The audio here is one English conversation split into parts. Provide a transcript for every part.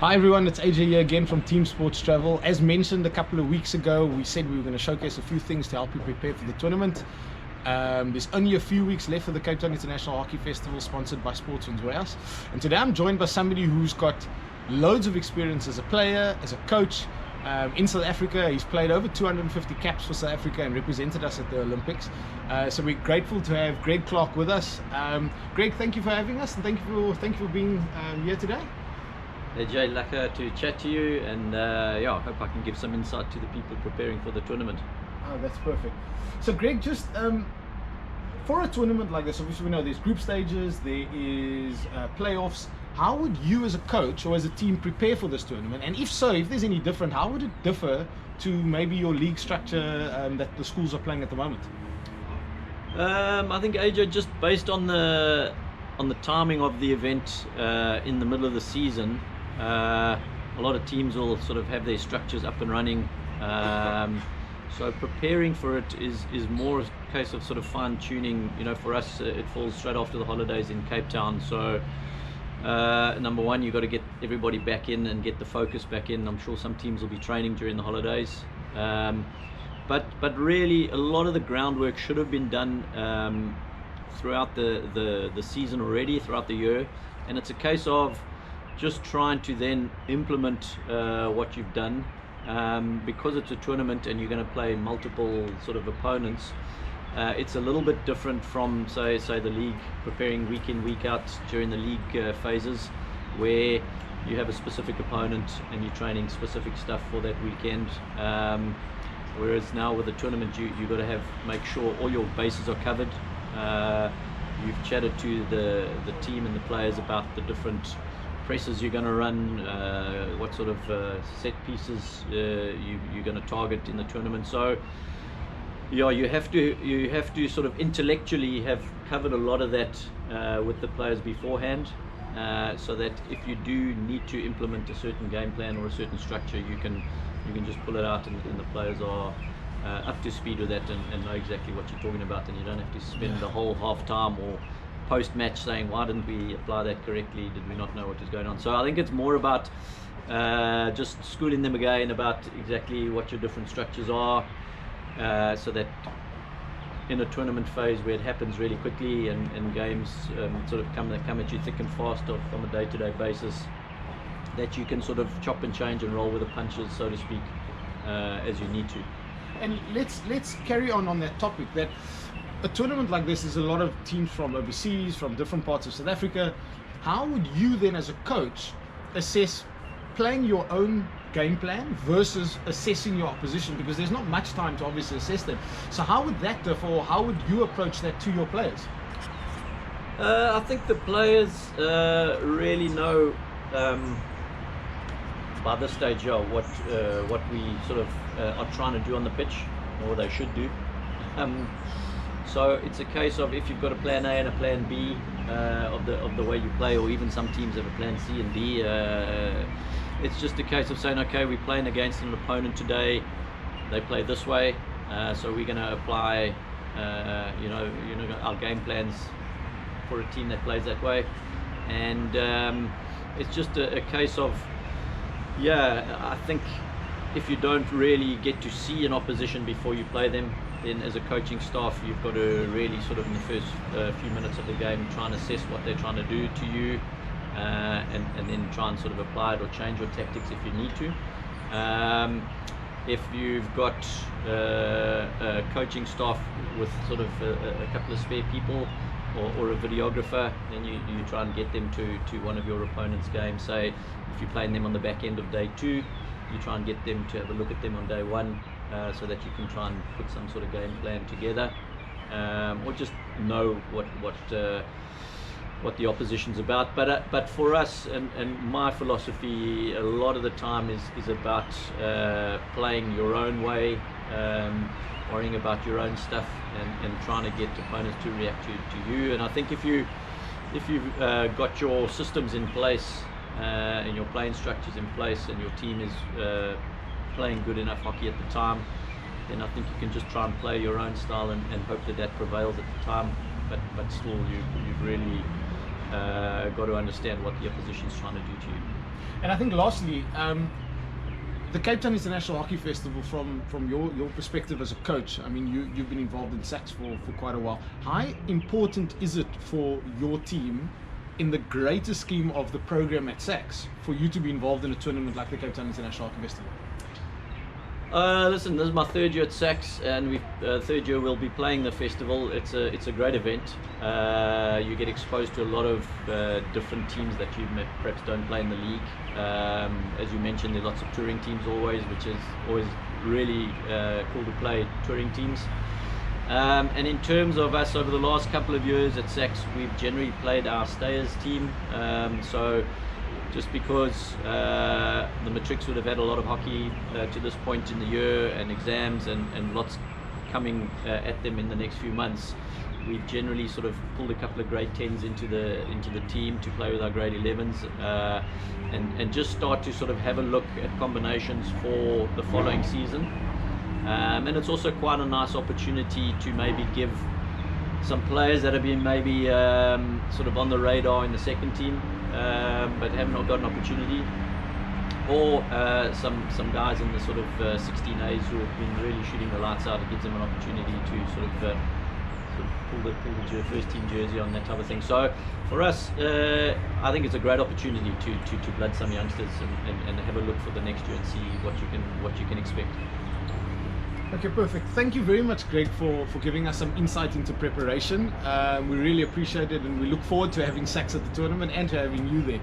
Hi everyone, it's AJ here again from Team Sports Travel. As mentioned a couple of weeks ago, we said we were going to showcase a few things to help you prepare for the tournament. There's only a few weeks left for the Cape Town International Hockey Festival, sponsored by Sportsman's Warehouse. And today I'm joined by somebody who's got loads of experience as a player, as a coach. In South Africa, he's played over 250 caps for South Africa and represented us at the Olympics. So we're grateful to have Gregg Clark with us. Greg, thank you for having us, and thank you for being here today. Hey Jay, lekker to chat to you, and yeah, I hope I can give some insight to the people preparing for the tournament. Oh, that's perfect. So Greg, just for a tournament like this, obviously we know there's group stages, there is playoffs. How would you as a coach or as a team prepare for this tournament? And if so, if there's any different, how would it differ to maybe your league structure that the schools are playing at the moment? I think AJ, just based on the timing of the event in the middle of the season, a lot of teams will sort of have their structures up and running. So preparing for it is more a case of sort of fine tuning. You know, for us, it falls straight after the holidays in Cape Town. So number one, you've got to get everybody back in and get the focus back in. I'm sure some teams will be training during the holidays. But really, a lot of the groundwork should have been done throughout the season already, throughout the year. And it's a case of just trying to then implement what you've done. Because it's a tournament and you're going to play multiple sort of opponents, it's a little bit different from say the league, preparing week in week out during the league phases, where you have a specific opponent and you're training specific stuff for that weekend. Whereas now with the tournament, you've got to make sure all your bases are covered. You've chatted to the team and the players about the different presses you're going to run, what sort of set pieces you're going to target in the tournament. So yeah, you have to sort of intellectually have covered a lot of that with the players beforehand, so that if you do need to implement a certain game plan or a certain structure, you can just pull it out and the players are up to speed with that and know exactly what you're talking about, and you don't have to spend the whole half time or post-match saying, why didn't we apply that correctly, did we not know what was going on? So I think it's more about just schooling them again about exactly what your different structures are, so that in a tournament phase where it happens really quickly and games sort of come at you thick and fast from a day-to-day basis, that you can sort of chop and change and roll with the punches, so to speak, as you need to. And let's carry on that topic, that a tournament like this is a lot of teams from overseas, from different parts of South Africa. How would you then as a coach assess playing your own game plan versus assessing your opposition, because there's not much time to obviously assess them? So how would that differ, or how would you approach that to your players? I think the players really know by this stage, yeah, what we sort of are trying to do on the pitch, or they should do. So it's a case of, if you've got a plan A and a plan B of the way you play, or even some teams have a plan C and D, it's just a case of saying, okay, we're playing against an opponent today, they play this way, so we're going to apply you know our game plans for a team that plays that way. And it's just a case of, yeah, I think if you don't really get to see an opposition before you play them, then as a coaching staff, you've got to really sort of in the first few minutes of the game try and assess what they're trying to do to you, and then try and sort of apply it or change your tactics if you need to. If you've got a coaching staff with sort of a couple of spare people or a videographer, then you try and get them to one of your opponent's games. Say if you're playing them on the back end of day 2, you try and get them to have a look at them on day 1, so that you can try and put some sort of game plan together, or just know what the opposition's about. But for us, and my philosophy a lot of the time is about playing your own way, worrying about your own stuff, and trying to get opponents to react to you. And I think if you've got your systems in place and your playing structures in place, and your team is playing good enough hockey at the time, then I think you can just try and play your own style and hope that prevails at the time. But still, you've really got to understand what the opposition's trying to do to you. And I think lastly, the Cape Town International Hockey Festival, from your perspective as a coach, I mean, you've been involved in SACS for quite a while. How important is it for your team, in the greater scheme of the program at SACS, for you to be involved in a tournament like the Cape Town International Hockey Festival? Listen, this is my third year at SACS, and third year we'll be playing the festival. It's a great event. You get exposed to a lot of different teams that you perhaps don't play in the league. As you mentioned, there are lots of touring teams always, which is always really cool to play touring teams. And in terms of us over the last couple of years at SACS, we've generally played our stayers team. So just because the matrics would have had a lot of hockey to this point in the year, and exams and lots coming at them in the next few months, we've generally sort of pulled a couple of grade 10s into the team to play with our grade 11s, and just start to sort of have a look at combinations for the following season. And it's also quite a nice opportunity to maybe give some players that have been maybe sort of on the radar in the second team, but have not got an opportunity, or some guys in the sort of 16As who have been really shooting the lights out. It gives them an opportunity to sort of pull the first team jersey on, that type of thing. So for us, I think it's a great opportunity to blood some youngsters and have a look for the next year and see what you can expect. Okay, perfect. Thank you very much, Greg, for giving us some insight into preparation. We really appreciate it, and we look forward to having SACS at the tournament and to having you there.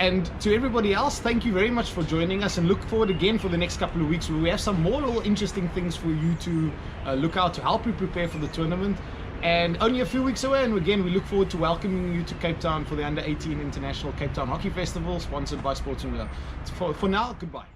And to everybody else, thank you very much for joining us, and look forward again for the next couple of weeks where we have some more little interesting things for you to look out to help you prepare for the tournament. And only a few weeks away, and again, we look forward to welcoming you to Cape Town for the Under 18 International Cape Town Hockey Festival, sponsored by Sports and Media. For now, goodbye.